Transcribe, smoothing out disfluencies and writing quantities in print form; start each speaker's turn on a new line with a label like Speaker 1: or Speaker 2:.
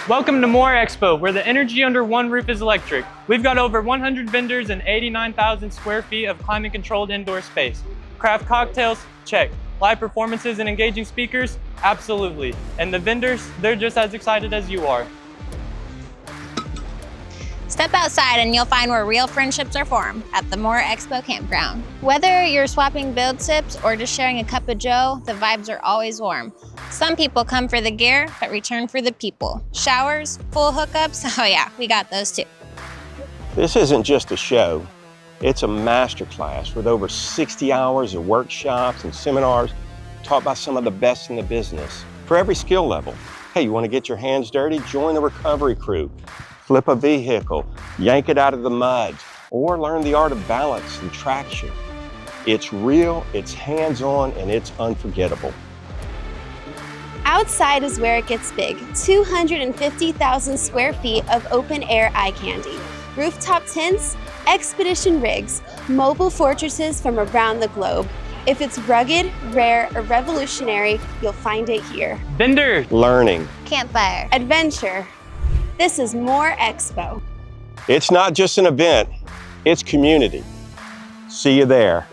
Speaker 1: Welcome to MOORE Expo, where the energy under one roof is electric. We've got over 100 vendors and 89,000 square feet of climate-controlled indoor space. Craft cocktails? Check. Live performances and engaging speakers? Absolutely. And the vendors, they're just as excited as you are.
Speaker 2: Step outside and you'll find where real friendships are formed at the MOORE Expo campground. Whether you're swapping build tips or just sharing a cup of joe, the vibes are always warm. Some people come for the gear, but return for the people. Showers, full hookups, oh yeah, we got those too.
Speaker 3: This isn't just a show, it's a masterclass with over 60 hours of workshops and seminars taught by some of the best in the business for every skill level. Hey, you want to get your hands dirty? Join the recovery crew. Flip a vehicle, yank it out of the mud, or learn the art of balance and traction. It's real, it's hands-on, and it's unforgettable.
Speaker 4: Outside is where it gets big. 250,000 square feet of open-air eye candy. Rooftop tents, expedition rigs, mobile fortresses from around the globe. If it's rugged, rare, or revolutionary, you'll find it here.
Speaker 1: Vendor!
Speaker 3: Learning.
Speaker 2: Campfire.
Speaker 4: Adventure. This is MOORE Expo.
Speaker 3: It's not just an event, it's community. See you there.